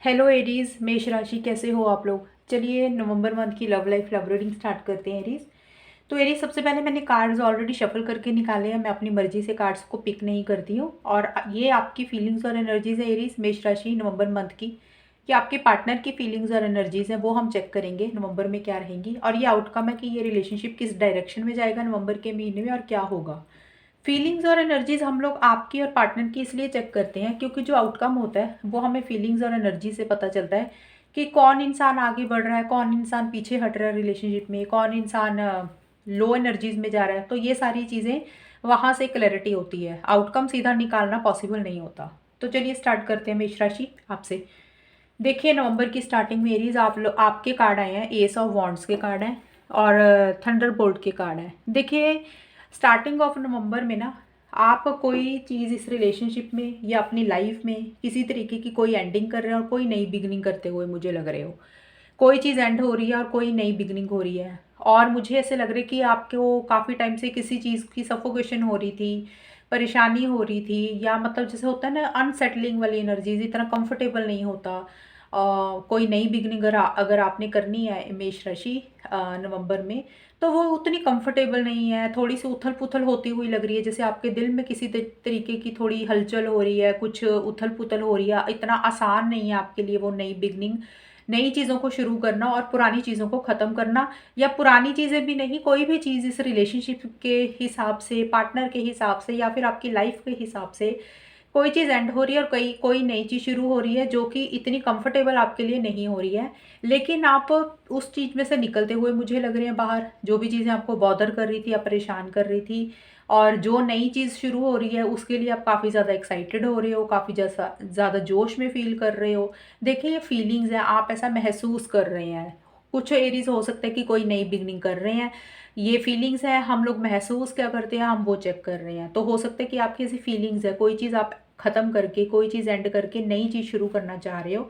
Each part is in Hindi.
हेलो एरीज, मेष राशि, कैसे हो आप लोग। चलिए नवंबर मंथ की love life love reading start करते हैं एरीज। तो एरीज, सबसे पहले मैंने कार्ड्स ऑलरेडी शफल करके निकाले हैं। मैं अपनी मर्जी से कार्ड्स को पिक नहीं करती हूँ। और ये आपकी फीलिंग्स और एनर्जीज है एरीज, मेष राशि नवंबर मंथ की। कि आपके पार्टनर की फीलिंग्स और एनर्जीज हैं वो हम चेक करेंगे नवंबर में क्या रहेंगी, और ये आउटकम है कि ये रिलेशनशिप किस डायरेक्शन में जाएगा नवंबर के महीने में और क्या होगा। फीलिंग्स और एनर्जीज हम लोग आपकी और पार्टनर की इसलिए चेक करते हैं क्योंकि जो आउटकम होता है वो हमें फीलिंग्स और एनर्जी से पता चलता है कि कौन इंसान आगे बढ़ रहा है, कौन इंसान पीछे हट रहा है रिलेशनशिप में, कौन इंसान लो एनर्जीज में जा रहा है। तो ये सारी चीज़ें वहाँ से क्लैरिटी होती है, आउटकम सीधा निकालना पॉसिबल नहीं होता। तो चलिए स्टार्ट करते हैं मेष राशि आपसे। देखिए नवंबर की स्टार्टिंग में एरीज आप लोग, आपके कार्ड आए हैं, एस ऑफ वॉन्ड्स के कार्ड हैं और थंडर बोल्ट के कार्ड हैं। देखिए स्टार्टिंग ऑफ नवंबर में ना, आप कोई चीज़ इस रिलेशनशिप में या अपनी लाइफ में किसी तरीके की कोई एंडिंग कर रहे हैं और कोई नई बिगनिंग करते हुए मुझे लग रहे हो। कोई चीज़ एंड हो रही है और कोई नई बिगनिंग हो रही है। और मुझे ऐसे लग रहा है कि आपको काफ़ी टाइम से किसी चीज़ की सफोकेशन हो रही थी, परेशानी हो रही थी, या मतलब जैसे होता है ना अनसेटलिंग वाली एनर्जीज, इतना कंफर्टेबल नहीं होता। कोई नई बिगनिंग अगर आपने करनी है मेष राशि नवंबर में, तो वो उतनी कंफर्टेबल नहीं है, थोड़ी सी उथल पुथल होती हुई लग रही है। जैसे आपके दिल में किसी तरीके की थोड़ी हलचल हो रही है, कुछ उथल पुथल हो रही है। इतना आसान नहीं है आपके लिए वो नई बिगनिंग, नई चीज़ों को शुरू करना और पुरानी चीज़ों को ख़त्म करना। या पुरानी चीज़ें भी नहीं, कोई भी चीज़ इस रिलेशनशिप के हिसाब से, पार्टनर के हिसाब से या फिर आपकी लाइफ के हिसाब से कोई चीज़ एंड हो रही है और कोई कोई नई चीज़ शुरू हो रही है जो कि इतनी कंफर्टेबल आपके लिए नहीं हो रही है। लेकिन आप उस चीज़ में से निकलते हुए मुझे लग रहे हैं बाहर। जो भी चीज़ें आपको बॉदर कर रही थी या परेशान कर रही थी, और जो नई चीज़ शुरू हो रही है उसके लिए आप काफ़ी ज़्यादा एक्साइटेड हो रहे हो, काफ़ी ज़्यादा जोश में फील कर रहे हो। देखिए ये फीलिंग्स हैं, आप ऐसा महसूस कर रहे हैं। कुछ एरीज हो सकता है कि कोई नई बिगनिंग कर रहे हैं। ये फीलिंग्स है, हम लोग महसूस क्या करते हैं हम वो चेक कर रहे हैं। तो हो सकता है कि आपकी ऐसी फीलिंग्स है, कोई चीज़ आप ख़त्म करके, कोई चीज़ एंड करके नई चीज़ शुरू करना चाह रहे हो।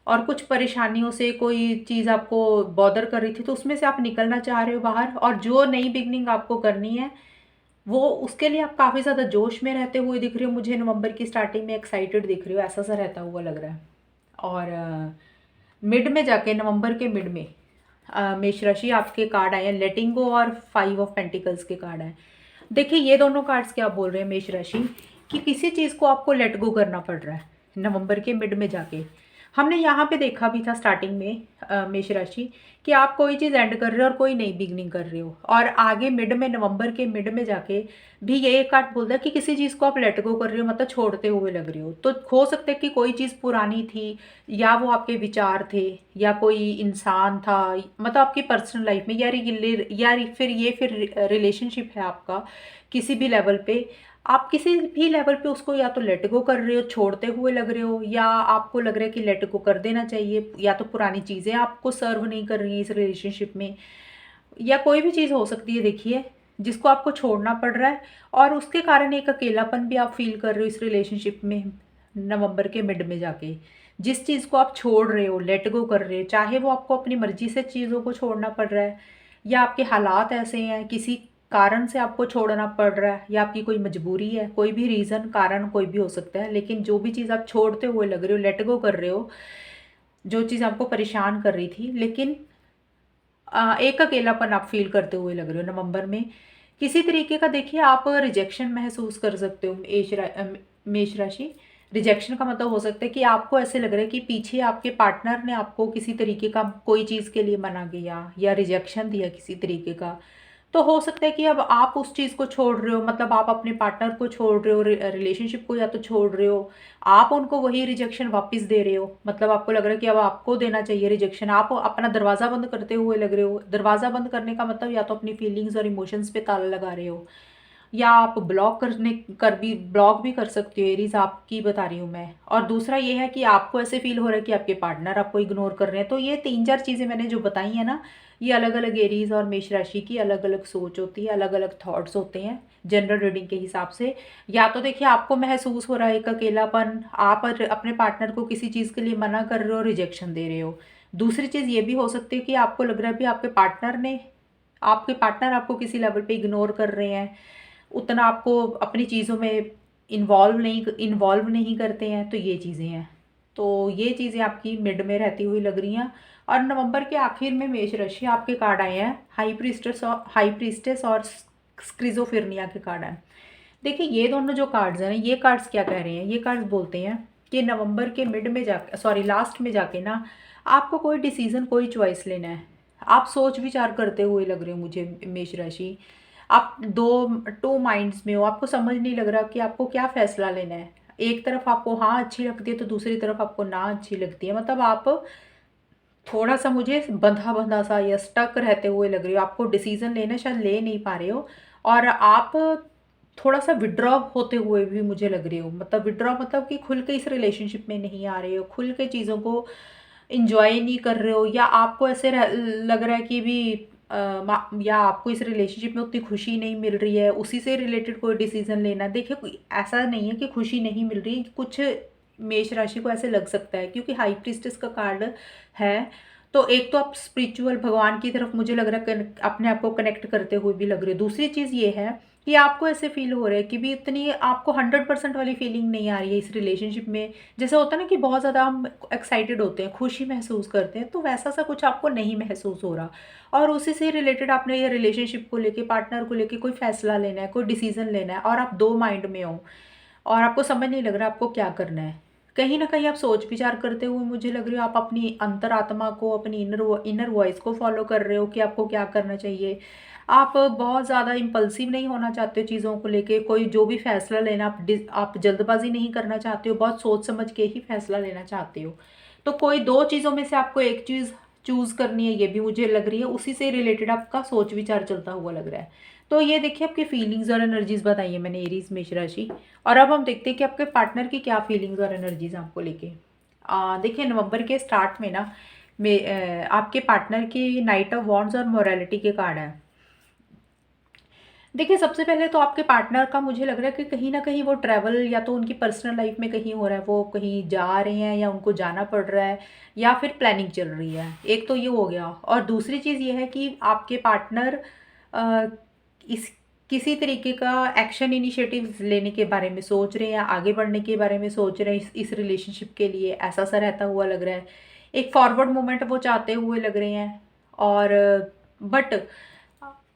और कुछ परेशानियों से कोई चीज़ आपको बॉदर कर रही थी तो उसमें से आप निकलना चाह रहे हो बाहर, और जो नई बिगनिंग आपको करनी है वो उसके लिए आप काफ़ी ज़्यादा जोश में रहते हुए दिख रहे हो। मुझे नवंबर की स्टार्टिंग में एक्साइटेड दिख रहे हो, ऐसा सा रहता हुआ लग रहा है। और मिड में जाके, नवंबर के मिड में मेष राशि आपके कार्ड आए हैं लेटिंग गो और 5 ऑफ पेंटिकल्स के कार्ड हैं। देखिए ये दोनों कार्ड्स क्या बोल रहे हैं मेष राशि, कि किसी चीज़ को आपको लेट गो करना पड़ रहा है नवंबर के मिड में जाके। हमने यहाँ पे देखा भी था स्टार्टिंग में मेष राशि, कि आप कोई चीज़ एंड कर रहे हो और कोई नई बिगनिंग कर रहे हो। और आगे मिड में, नवंबर के मिड में जाके भी ये एक कार्ड बोलता है कि किसी चीज़ को आप लेट गो कर रहे हो, मतलब छोड़ते हुए लग रहे हो। तो हो सकता है कि कोई चीज़ पुरानी थी, या वो आपके विचार थे, या कोई इंसान था, मतलब आपकी पर्सनल लाइफ में, फिर रिलेशनशिप है आपका किसी भी लेवल पे। आप किसी भी लेवल पे उसको या तो लेट गो कर रहे हो, छोड़ते हुए लग रहे हो, या आपको लग रहा है कि लेट गो कर देना चाहिए, या तो पुरानी चीज़ें आपको सर्व नहीं कर रही हैं इस रिलेशनशिप में, या कोई भी चीज़ हो सकती है देखिए, जिसको आपको छोड़ना पड़ रहा है। और उसके कारण एक अकेलापन भी आप फील कर रहे हो इस रिलेशनशिप में नवंबर के मिड में जाके। जिस चीज़ को आप छोड़ रहे हो, लेट गो कर रहे हो, चाहे वो आपको अपनी मर्जी से चीज़ों को छोड़ना पड़ रहा है, या आपके हालात ऐसे हैं, किसी कारण से आपको छोड़ना पड़ रहा है, या आपकी कोई मजबूरी है, कोई भी रीज़न, कारण कोई भी हो सकता है। लेकिन जो भी चीज़ आप छोड़ते हुए लग रहे हो, लेट गो कर रहे हो, जो चीज़ आपको परेशान कर रही थी, लेकिन एक अकेलापन आप फील करते हुए लग रहे हो नवंबर में किसी तरीके का। देखिए आप रिजेक्शन महसूस कर सकते हो मेष राशि। रिजेक्शन का मतलब हो सकता है कि आपको ऐसे लग रहा है कि पीछे आपके पार्टनर ने आपको किसी तरीके का कोई चीज़ के लिए मना किया या रिजेक्शन दिया किसी तरीके का। तो हो सकता है कि अब आप उस चीज़ को छोड़ रहे हो, मतलब आप अपने पार्टनर को छोड़ रहे हो, रिलेशनशिप को या तो छोड़ रहे हो, आप उनको वही रिजेक्शन वापस दे रहे हो। मतलब आपको लग रहा है कि अब आपको देना चाहिए रिजेक्शन, आप अपना दरवाज़ा बंद करते हुए लग रहे हो। दरवाज़ा बंद करने का मतलब या तो अपनी फीलिंग्स और इमोशंस पे ताला लगा रहे हो, या आप ब्लॉक भी कर सकते हो एरीज, आपकी बता रही हूँ मैं। और दूसरा ये है कि आपको ऐसे फील हो रहा है कि आपके पार्टनर आपको इग्नोर कर रहे हैं। तो ये 3-4 चीज़ें मैंने जो बताई है ना, ये अलग अलग एरीज और मेष राशि की अलग अलग सोच होती है, अलग अलग थॉट्स होते हैं जनरल रीडिंग के हिसाब से। या तो देखिए आपको महसूस हो रहा है एक अकेलापन, आप अपने पार्टनर को किसी चीज़ के लिए मना कर रहे हो, रिजेक्शन दे रहे हो। दूसरी चीज़ ये भी हो सकती है कि आपको लग रहा है भी आपके पार्टनर आपको किसी लेवल पे इग्नोर कर रहे हैं, उतना आपको अपनी चीज़ों में इन्वॉल्व नहीं करते हैं। तो ये चीज़ें हैं। तो ये चीज़ें आपकी मिड में रहती हुई लग रही हैं। और नवंबर के आखिर में मेष राशि आपके कार्ड आए हैं, हाई प्रीस्टेस और स्क्रिजोफिरनिया के कार्ड हैं। देखिए ये दोनों जो कार्ड्स हैं ना, ये कार्ड्स क्या कह रहे हैं, ये कार्ड्स बोलते हैं कि नवंबर के मिड में जाके, सॉरी लास्ट में जाके ना, आपको कोई डिसीजन, कोई चॉइस लेना है। आप सोच विचार करते हुए लग रहे हो मुझे मेष राशि। आप टू माइंड्स में हो, आपको समझ नहीं लग रहा कि आपको क्या फैसला लेना है। एक तरफ आपको हाँ अच्छी लगती है तो दूसरी तरफ आपको ना अच्छी लगती है। मतलब आप थोड़ा सा मुझे बंधा बंधा सा या स्टक रहते हुए लग रही हो। आपको डिसीजन लेना शायद ले नहीं पा रहे हो, और आप थोड़ा सा विड्रॉ होते हुए भी मुझे लग रहे हो। मतलब विड्रॉ मतलब कि खुल के इस रिलेशनशिप में नहीं आ रहे हो, खुल के चीज़ों को इंजॉय नहीं कर रहे हो, या आपको ऐसे लग रहा है कि भी या आपको इस रिलेशनशिप में उतनी खुशी नहीं मिल रही है, उसी से रिलेटेड कोई डिसीजन लेना है। देखिए कोई ऐसा नहीं है कि खुशी नहीं मिल रही, कुछ मेष राशि को ऐसे लग सकता है क्योंकि हाई प्रीस्टेस का कार्ड है। तो एक तो आप स्पिरिचुअल भगवान की तरफ मुझे लग रहा है अपने आप को कनेक्ट करते हुए भी लग रहे हो। दूसरी चीज़ ये है कि आपको ऐसे फील हो रहा है कि भी इतनी आपको 100% वाली फीलिंग नहीं आ रही है इस रिलेशनशिप में। जैसे होता है ना कि बहुत ज़्यादा हम एक्साइटेड होते हैं, खुशी महसूस करते हैं, तो वैसा सा कुछ आपको नहीं महसूस हो रहा। और उसी से रिलेटेड आपने ये रिलेशनशिप को लेके, पार्टनर को लेके कोई फैसला लेना है, कोई डिसीजन लेना है, और आप दो माइंड में हो और आपको समझ नहीं लग रहा आपको क्या करना है। कहीं न कहीं आप सोच विचार करते हुए मुझे लग रही हो, आप अपनी अंतरात्मा को, अपनी इनर वॉइस को फ़ॉलो कर रहे हो कि आपको क्या करना चाहिए। आप बहुत ज़्यादा इम्पल्सिव नहीं होना चाहते हो चीज़ों को लेके, कोई जो भी फ़ैसला लेना, आप जल्दबाज़ी नहीं करना चाहते हो, बहुत सोच समझ के ही फ़ैसला लेना चाहते हो। तो कोई 2 चीज़ों में से आपको एक चीज़ चूज़ करनी है, ये भी मुझे लग रही है, उसी से रिलेटेड आपका सोच विचार चलता हुआ लग रहा है। तो ये देखिए आपकी फीलिंग्स और एनर्जीज़ बताई है मैंने, एरीज़ मेष राशि। और अब हम देखते हैं कि आपके पार्टनर की क्या फीलिंग्स और एनर्जीज आपको लेके। देखिए नवंबर के स्टार्ट में ना, आपके पार्टनर की नाइट ऑफ वॉन्ड्स और मोरालिटी के कार्ड है। देखिए सबसे पहले तो आपके पार्टनर का मुझे लग रहा है कि कहीं ना कहीं वो ट्रैवल, या तो उनकी पर्सनल लाइफ में कहीं हो रहा है, वो कहीं जा रहे हैं या उनको जाना पड़ रहा है, या फिर प्लानिंग चल रही है। एक तो ये हो गया, और दूसरी चीज़ ये है कि आपके पार्टनर इस किसी तरीके का एक्शन इनिशिएटिव्स लेने के बारे में सोच रहे हैं, आगे बढ़ने के बारे में सोच रहे हैं इस रिलेशनशिप के लिए, ऐसा सा रहता हुआ लग रहा है। एक फॉरवर्ड मोमेंट वो चाहते हुए लग रहे हैं। और बट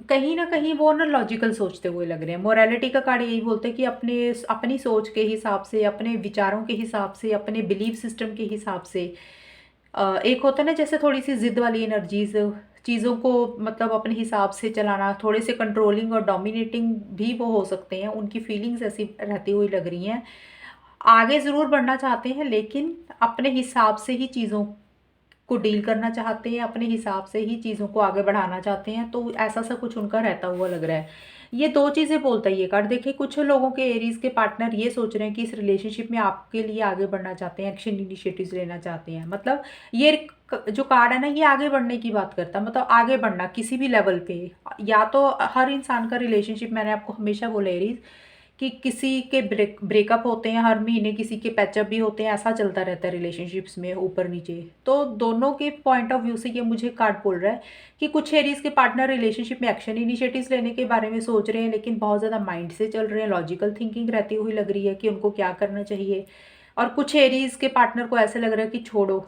कहीं ना कहीं वो ना लॉजिकल सोचते हुए लग रहे हैं। मोरालिटी का कार्ड यही बोलते हैं कि अपने अपनी सोच के हिसाब से, अपने विचारों के हिसाब से, अपने बिलीफ सिस्टम के हिसाब से, एक होता है ना जैसे थोड़ी सी जिद वाली एनर्जीज, चीज़ों को मतलब अपने हिसाब से चलाना, थोड़े से कंट्रोलिंग और डोमिनेटिंग भी वो हो सकते हैं। उनकी फीलिंग्स ऐसी रहती हुई लग रही हैं। आगे ज़रूर बढ़ना चाहते हैं, लेकिन अपने हिसाब से ही चीज़ों को डील करना चाहते हैं, अपने हिसाब से ही चीज़ों को आगे बढ़ाना चाहते हैं। तो ऐसा सा कुछ उनका रहता हुआ लग रहा है। ये 2 चीज़ें बोलता है ये कार्ड। देखिए कुछ लोगों के एरीज़ के पार्टनर ये सोच रहे हैं कि इस रिलेशनशिप में आपके लिए आगे बढ़ना चाहते हैं, एक्शन इनिशिएटिव्स लेना चाहते हैं। मतलब ये जो कार्ड है ना, ये आगे बढ़ने की बात करता है। मतलब आगे बढ़ना किसी भी लेवल पे, या तो हर इंसान का रिलेशनशिप, मैंने आपको हमेशा बोला एरीज़, कि किसी के ब्रेकअप होते हैं हर महीने, किसी के पैचअप भी होते हैं, ऐसा चलता रहता है रिलेशनशिप्स में ऊपर नीचे। तो दोनों के पॉइंट ऑफ व्यू से ये मुझे कार्ड बोल रहा है कि कुछ एरीज के पार्टनर रिलेशनशिप में एक्शन इनिशिएटिव्स लेने के बारे में सोच रहे हैं, लेकिन बहुत ज़्यादा माइंड से चल रहे हैं, लॉजिकल थिंकिंग रहती हुई लग रही है कि उनको क्या करना चाहिए। और कुछ एरीज के पार्टनर को ऐसे लग रहा है कि छोड़ो,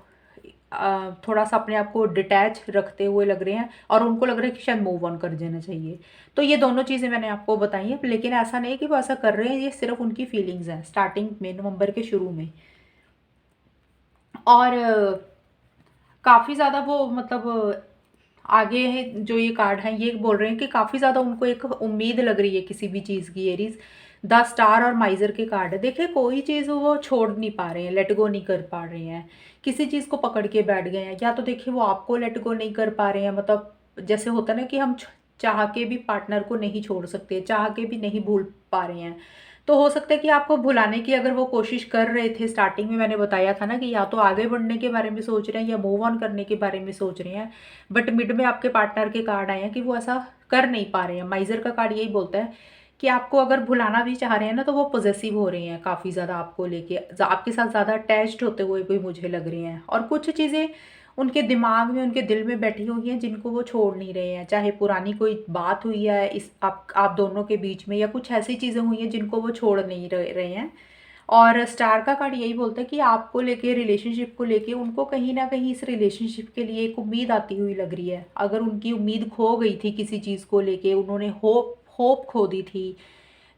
थोड़ा सा अपने आप को डिटैच रखते हुए लग रहे हैं, और उनको लग रहा है कि शायद मूव ऑन कर देना चाहिए। तो ये दोनों चीज़ें मैंने आपको बताई हैं, लेकिन ऐसा नहीं है कि वो ऐसा कर रहे हैं, ये सिर्फ उनकी फीलिंग्स हैं स्टार्टिंग में, नवंबर के शुरू में। और काफ़ी ज़्यादा वो मतलब आगे है जो ये कार्ड हैं, ये बोल रहे हैं कि काफ़ी ज़्यादा उनको एक उम्मीद लग रही है किसी भी चीज़ की। एरीज द स्टार और माइजर के कार्ड है। देखिए कोई चीज़ वो छोड़ नहीं पा रहे हैं, लेट गो नहीं कर पा रहे हैं, किसी चीज़ को पकड़ के बैठ गए हैं। या तो देखिए वो आपको लेट गो नहीं कर पा रहे हैं, मतलब जैसे होता है ना कि हम चाह के भी पार्टनर को नहीं छोड़ सकते, चाह के भी नहीं भूल पा रहे हैं। तो हो सकता है कि आपको भुलाने की अगर वो कोशिश कर रहे थे, स्टार्टिंग में मैंने बताया था ना कि या तो आगे बढ़ने के बारे में सोच रहे हैं या मूव ऑन करने के बारे में सोच रहे हैं, बट मिड में आपके पार्टनर के कार्ड आए हैं कि वो ऐसा कर नहीं पा रहे हैं। माइजर का कार्ड यही बोलता है कि आपको अगर भुलाना भी चाह रहे हैं ना, तो वो पॉजेसिव हो रहे हैं काफ़ी ज़्यादा आपको लेके, आपके साथ ज़्यादा अटैच्ड होते हुए भी मुझे लग रहे हैं। और कुछ चीज़ें उनके दिमाग में, उनके दिल में बैठी हुई हैं जिनको वो छोड़ नहीं रहे हैं। चाहे पुरानी कोई बात हुई है इस आप दोनों के बीच में, या कुछ ऐसी चीज़ें हुई हैं जिनको वो छोड़ नहीं रहे हैं। और स्टार का कार्ड यही बोलता है कि आपको लेके, रिलेशनशिप को लेके उनको कहीं ना कहीं इस रिलेशनशिप के लिए एक उम्मीद आती हुई लग रही है। अगर उनकी उम्मीद खो गई थी किसी चीज़ को लेके, उन्होंने होप होप खो दी थी,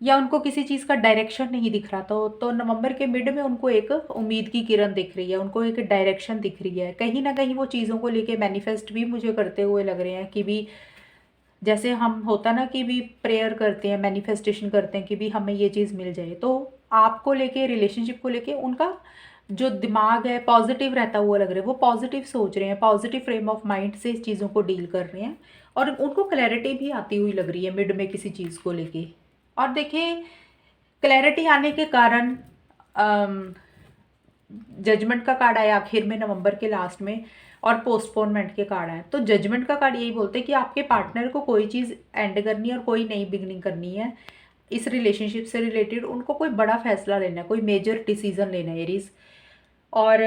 या उनको किसी चीज़ का डायरेक्शन नहीं दिख रहा, तो नवंबर के मिड में उनको एक उम्मीद की किरण दिख रही है, उनको एक डायरेक्शन दिख रही है। कहीं ना कहीं वो चीज़ों को लेके मैनिफेस्ट भी मुझे करते हुए लग रहे हैं कि भी, जैसे हम होता ना कि भी प्रेयर करते हैं, मैनिफेस्टेशन करते हैं कि भी हमें ये चीज़ मिल जाए, तो आपको लेके, रिलेशनशिप को लेके उनका जो दिमाग है पॉजिटिव रहता हुआ लग रहा है। वो पॉजिटिव सोच रहे हैं, पॉजिटिव फ्रेम ऑफ माइंड से इस चीज़ों को डील कर रहे हैं, और उनको क्लैरिटी भी आती हुई लग रही है मिड में किसी चीज़ को लेके। और देखिए, क्लैरिटी आने के कारण जजमेंट का कार्ड आया आखिर में नवंबर के लास्ट में, और पोस्टपोनमेंट के कार्ड आए। तो जजमेंट का कार्ड यही बोलते हैं कि आपके पार्टनर को कोई चीज़ एंड करनी है और कोई नई बिगनिंग करनी है इस रिलेशनशिप से रिलेटेड। उनको कोई बड़ा फैसला लेना है, कोई मेजर डिसीजन लेना है एरीज। और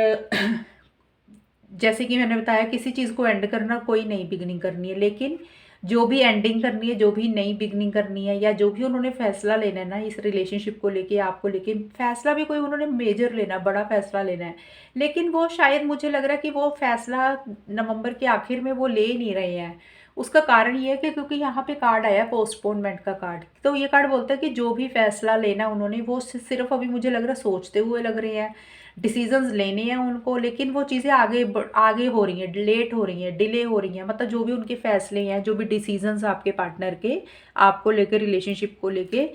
जैसे कि मैंने बताया, किसी चीज़ को एंड करना, कोई नई बिगनिंग करनी है, लेकिन जो भी एंडिंग करनी है, जो भी नई बिगनिंग करनी है, या जो भी उन्होंने फैसला लेना है ना इस रिलेशनशिप को लेके, आपको लेके फैसला भी कोई उन्होंने मेजर लेना, बड़ा फैसला लेना है, लेकिन वो शायद मुझे लग रहा है कि वो फैसला नवंबर के आखिर में वो ले नहीं रहे हैं। उसका कारण ये है कि क्योंकि यहाँ पे कार्ड आया पोस्टपोनमेंट का कार्ड, तो ये कार्ड बोलता है कि जो भी फैसला लेना उन्होंने, वो सिर्फ अभी मुझे लग रहा है सोचते हुए लग रहे हैं, डिसीजंस लेने हैं उनको, लेकिन वो चीज़ें आगे हो रही हैं, लेट हो रही हैं, डिले हो रही हैं। मतलब जो भी उनके फैसले हैं, जो भी डिसीजंस आपके पार्टनर के आपको लेकर, रिलेशनशिप को लेके,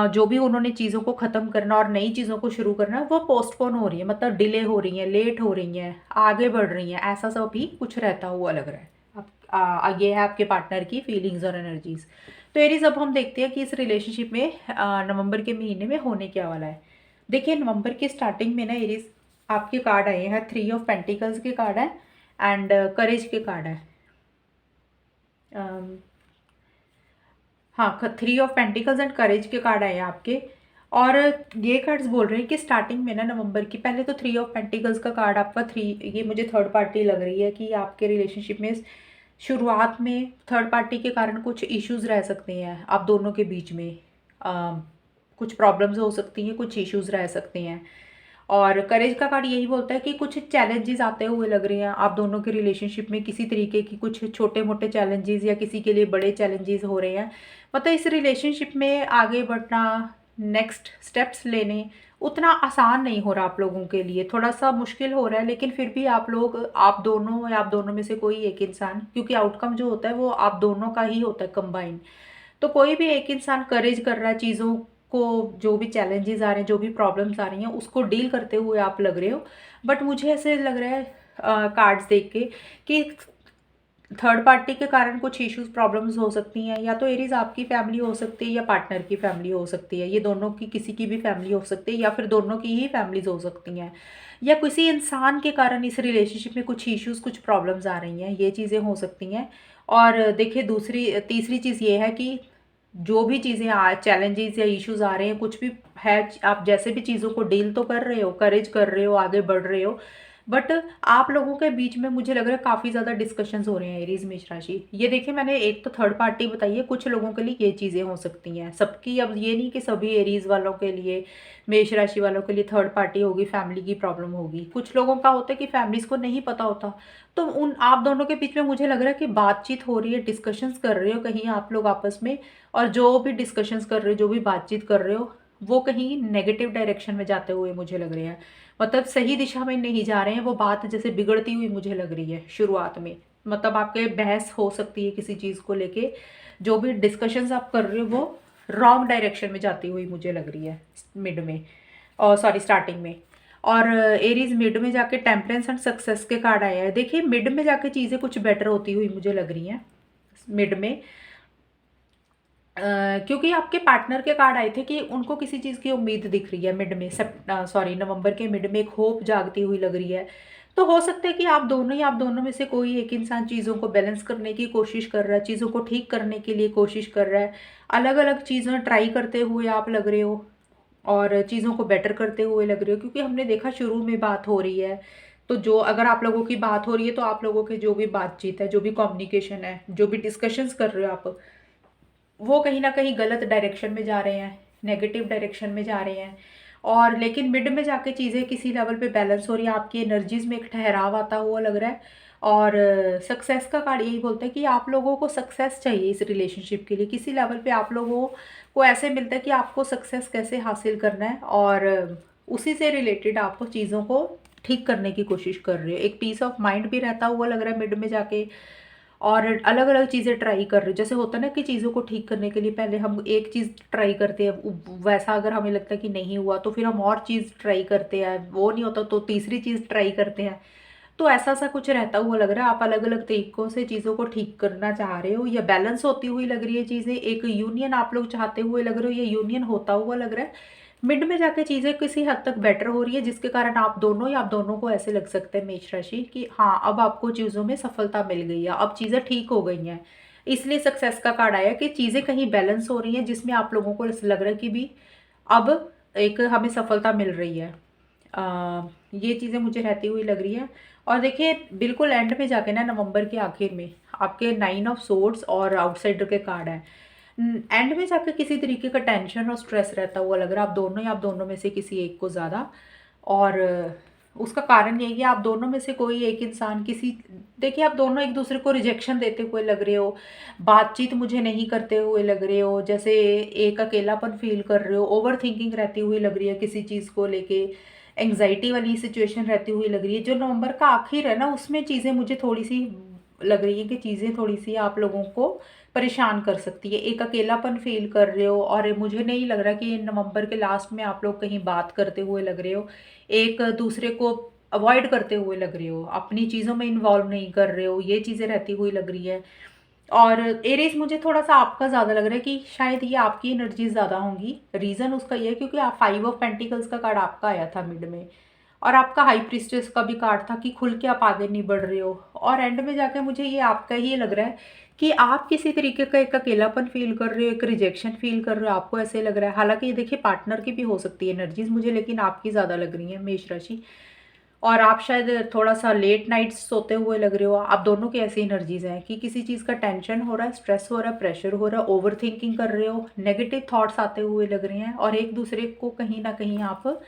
जो भी उन्होंने चीज़ों को ख़त्म करना और नई चीज़ों को शुरू करना, वो पोस्टपोन हो रही है, मतलब डिले हो रही हैं, लेट हो रही हैं, आगे बढ़ रही हैं, ऐसा सब भी कुछ रहता हुआ लग रहा है। अब ये है आपके पार्टनर की फीलिंग्स और एनर्जीज। तो एरीज, अब हम देखते हैं कि इस रिलेशनशिप में नवंबर के महीने में होने क्या वाला है। देखिए, नवंबर के स्टार्टिंग में ना एरीज, आपके कार्ड आए हैं, 3 ऑफ पेंटिकल्स के कार्ड है एंड करेज के कार्ड है। हाँ, 3 ऑफ पेंटिकल्स एंड करेज के कार्ड आए हैं आपके। और ये कार्ड्स बोल रहे हैं कि स्टार्टिंग में ना नवंबर की, पहले तो 3 ऑफ पेंटिकल्स का कार्ड आपका 3, ये मुझे थर्ड पार्टी लग रही है कि आपके रिलेशनशिप में शुरुआत में थर्ड पार्टी के कारण कुछ इश्यूज रह सकते हैं आप दोनों के बीच में। कुछ प्रॉब्लम्स हो सकती हैं, कुछ इश्यूज रह सकते हैं। और करेज का कार्ड यही बोलता है कि कुछ चैलेंजेस आते हुए लग रहे हैं आप दोनों के रिलेशनशिप में, किसी तरीके की कुछ छोटे मोटे चैलेंजेस या किसी के लिए बड़े चैलेंजेस हो रहे हैं। मतलब इस रिलेशनशिप में आगे बढ़ना, नेक्स्ट स्टेप्स लेने उतना आसान नहीं हो रहा आप लोगों के लिए, थोड़ा सा मुश्किल हो रहा है, लेकिन फिर भी आप लोग, आप दोनों या आप दोनों में से कोई एक इंसान, क्योंकि आउटकम जो होता है वो आप दोनों का ही होता है कंबाइन, तो कोई भी एक इंसान करेज कर रहा है चीज़ों को, जो भी चैलेंजेस आ रहे हैं, जो भी प्रॉब्लम्स आ रही हैं, उसको डील करते हुए आप लग रहे हो। बट मुझे ऐसे लग रहा है कार्ड्स देख के कि थर्ड पार्टी के कारण कुछ इश्यूज प्रॉब्लम्स हो सकती हैं, या तो एरीज आपकी फैमिली हो सकती है या पार्टनर की फैमिली हो सकती है, ये दोनों की किसी की भी फैमिली हो सकती है, या फिर दोनों की ही फैमिलीज हो सकती हैं, या किसी इंसान के कारण इस रिलेशनशिप में कुछ इश्यूज, कुछ प्रॉब्लम्स आ रही हैं, ये चीज़ें हो सकती हैं। और देखिए, तीसरी चीज़ ये है कि जो भी चीज़ें चैलेंजेस या इश्यूज आ रहे हैं, कुछ भी है, आप जैसे भी चीज़ों को डील तो कर रहे हो, करेज कर रहे हो, आगे बढ़ रहे हो, बट आप लोगों के बीच में मुझे लग रहा है काफ़ी ज़्यादा डिस्कशंस हो रहे हैं एरीज मेष राशि। ये देखिए, मैंने एक तो थर्ड पार्टी बताई है, कुछ लोगों के लिए ये चीज़ें हो सकती हैं, सबकी, अब ये नहीं कि सभी एरीज वालों के लिए, मेष राशि वालों के लिए थर्ड पार्टी होगी, फैमिली की प्रॉब्लम होगी। कुछ लोगों का होता है कि फैमिलीज को नहीं पता होता, तो उन आप दोनों के बीच में मुझे लग रहा है कि बातचीत हो रही है, डिस्कशंस कर रहे हो कहीं आप लोग आपस में, और जो भी डिस्कशंस कर रहे हो, जो भी बातचीत कर रहे हो, वो कहीं नेगेटिव डायरेक्शन में जाते हुए मुझे लग रहे हैं। मतलब सही दिशा में नहीं जा रहे हैं, वो बात जैसे बिगड़ती हुई मुझे लग रही है शुरुआत में। मतलब आपके बहस हो सकती है किसी चीज़ को लेके, जो भी डिस्कशंस आप कर रहे हो वो रॉन्ग डायरेक्शन में जाती हुई मुझे लग रही है मिड में, और सॉरी स्टार्टिंग में। और एरीज मिड में जाके टेम्परेंस एंड सक्सेस के कार्ड आया है। देखिए, मिड में जाके चीज़ें कुछ बेटर होती हुई मुझे लग रही हैं मिड में। क्योंकि आपके पार्टनर के कार्ड आए थे कि उनको किसी चीज़ की उम्मीद दिख रही है मिड में, सॉरी नवंबर के मिड में एक होप जागती हुई लग रही है। तो हो सकता है कि आप दोनों में से कोई एक इंसान चीज़ों को बैलेंस करने की कोशिश कर रहा है, चीज़ों को ठीक करने के लिए कोशिश कर रहा है, अलग अलग चीज़ें ट्राई करते हुए आप लग रहे हो, और चीज़ों को बेटर करते हुए लग रहे हो। क्योंकि हमने देखा शुरू में बात हो रही है, तो जो अगर आप लोगों की बात हो रही है, तो आप लोगों के जो भी बातचीत है, जो भी कम्युनिकेशन है, जो भी डिस्कशंस कर रहे हो आप, वो कहीं ना कहीं गलत डायरेक्शन में जा रहे हैं, नेगेटिव डायरेक्शन में जा रहे हैं। और लेकिन मिड में जाके चीज़ें किसी लेवल पे बैलेंस हो रही है, आपकी एनर्जीज में एक ठहराव आता हुआ लग रहा है। और सक्सेस का कार्ड यही बोलता है कि आप लोगों को सक्सेस चाहिए इस रिलेशनशिप के लिए, किसी लेवल पे आप लोगों को ऐसे मिलता है कि आपको सक्सेस कैसे हासिल करना है, और उसी से रिलेटेड आपको चीज़ों को ठीक करने की कोशिश कर रहे हो। एक पीस ऑफ माइंड भी रहता हुआ लग रहा है मिड में जाके, और अलग अलग चीज़ें ट्राई कर रहे हो। जैसे होता है ना कि चीज़ों को ठीक करने के लिए पहले हम एक चीज़ ट्राई करते हैं, वैसा अगर हमें लगता है कि नहीं हुआ तो फिर हम और चीज़ ट्राई करते हैं, वो नहीं होता तो तीसरी चीज़ ट्राई करते हैं। तो ऐसा सा कुछ रहता हुआ लग रहा है, आप अलग अलग तरीकों से चीज़ों को ठीक करना चाह रहे हो, या बैलेंस होती हुई लग रही है चीज़ें, एक यूनियन आप लोग चाहते हुए लग रहे हो, ये यूनियन होता हुआ लग रहा है। मिड में जाके चीज़ें किसी हद तक बेटर हो रही है, जिसके कारण आप दोनों या आप दोनों को ऐसे लग सकते हैं मेष राशि कि हाँ अब आपको चीज़ों में सफलता मिल गई है, अब चीज़ें ठीक हो गई हैं। इसलिए सक्सेस का कार्ड आया कि चीज़ें कहीं बैलेंस हो रही हैं, जिसमें आप लोगों को ऐसा लग रहा है कि भी अब एक हमें सफलता मिल रही है। ये चीज़ें मुझे रहती हुई लग रही है। और देखिए बिल्कुल एंड में जाके ना, नवंबर के आखिर में आपके 9 ऑफ सोर्ड्स और आउटसाइडर के कार्ड हैं। एंड में जाकर किसी तरीके का टेंशन और स्ट्रेस रहता हुआ लग रहा है, आप दोनों या आप दोनों में से किसी एक को ज़्यादा। और उसका कारण यही है आप दोनों में से कोई एक इंसान किसी, देखिए आप दोनों एक दूसरे को रिजेक्शन देते हुए लग रहे हो, बातचीत मुझे नहीं करते हुए लग रहे हो, जैसे एक अकेलापन फील कर रहे हो, ओवर थिंकिंग रहती हुई लग रही है किसी चीज़ को लेके, एंग्जाइटी वाली सिचुएशन रहती हुई लग रही है। जो नवंबर का आखिर है ना, उसमें चीज़ें मुझे थोड़ी सी लग रही है कि चीज़ें थोड़ी सी आप लोगों को परेशान कर सकती है, एक अकेलापन फील कर रहे हो। और मुझे नहीं लग रहा कि नवंबर के लास्ट में आप लोग कहीं बात करते हुए लग रहे हो, एक दूसरे को अवॉइड करते हुए लग रहे हो, अपनी चीज़ों में इन्वॉल्व नहीं कर रहे हो, ये चीज़ें रहती हुई लग रही है। और एरीज मुझे थोड़ा सा आपका ज़्यादा लग रहा है कि शायद ये आपकी एनर्जी ज़्यादा होंगी। रीज़न उसका ये है क्योंकि आप 5 ऑफ पेंटिकल्स का कार्ड आपका आया था मिड में, और आपका हाई प्रीस्टेस का भी कार्ड था कि खुल के आप आगे नहीं बढ़ रहे हो। और एंड में जाके मुझे ये आपका ही लग रहा है कि आप किसी तरीके का एक अकेलापन फील कर रहे हो, एक रिजेक्शन फील कर रहे हो, आपको ऐसे लग रहा है। हालांकि ये देखिए पार्टनर की भी हो सकती है एनर्जीज मुझे, लेकिन आपकी ज़्यादा लग रही है मेष राशि। और आप शायद थोड़ा सा लेट नाइट्स सोते हुए लग रहे हो। आप दोनों की ऐसी एनर्जीज हैं कि किसी चीज़ का टेंशन हो रहा है, स्ट्रेस हो रहा है, प्रेशर हो रहा है, ओवर थिंकिंग कर रहे हो, नेगेटिव थॉट्स आते हुए लग रहे हैं, और एक दूसरे को कहीं ना कहीं आप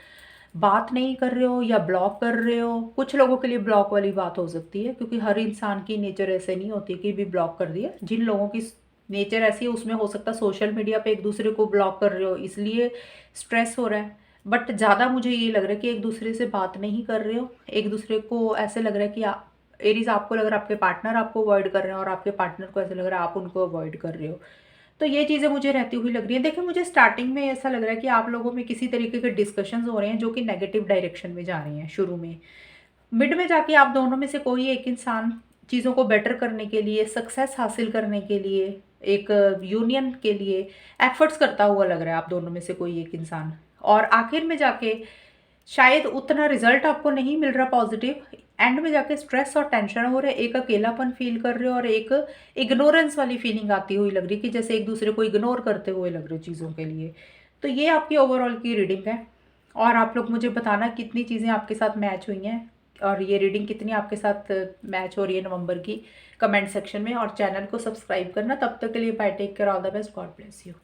बात नहीं कर रहे हो या ब्लॉक कर रहे हो। कुछ लोगों के लिए ब्लॉक वाली बात हो सकती है, क्योंकि हर इंसान की नेचर ऐसे नहीं होती कि भी ब्लॉक कर दिया। जिन लोगों की नेचर ऐसी है उसमें हो सकता है सोशल मीडिया पे एक दूसरे को ब्लॉक कर रहे हो, इसलिए स्ट्रेस हो रहा है। बट ज़्यादा मुझे ये लग रहा है कि एक दूसरे से बात नहीं कर रहे हो, एक दूसरे को ऐसे लग रहा है कि एरीज आपको लग रहा है आपके पार्टनर आपको अवॉइड कर रहे हैं, और आपके पार्टनर को ऐसा लग रहा है आप उनको अवॉइड कर रहे हो। तो ये चीज़ें मुझे रहती हुई लग रही है। देखिए मुझे स्टार्टिंग में ऐसा लग रहा है कि आप लोगों में किसी तरीके के डिस्कशंस हो रहे हैं जो कि नेगेटिव डायरेक्शन में जा रहे हैं शुरू में। मिड में जाके आप दोनों में से कोई एक इंसान चीज़ों को बेटर करने के लिए, सक्सेस हासिल करने के लिए, एक यूनियन के लिए एफर्ट्स करता हुआ लग रहा है आप दोनों में से कोई एक इंसान। और आखिर में जाके शायद उतना रिजल्ट आपको नहीं मिल रहा पॉजिटिव, एंड में जाके स्ट्रेस और टेंशन हो रहा है, एक अकेलापन फील कर रहे हो, और एक इग्नोरेंस वाली फीलिंग आती हुई लग रही है कि जैसे एक दूसरे को इग्नोर करते हुए लग रहे हो चीज़ों के लिए। तो ये आपकी ओवरऑल की रीडिंग है, और आप लोग मुझे बताना कितनी चीज़ें आपके साथ मैच हुई हैं, और ये रीडिंग कितनी आपके साथ मैच हो रही है नवंबर की, कमेंट सेक्शन में। और चैनल को सब्सक्राइब करना। तब तक के लिए bye, take care, all the best, God bless you.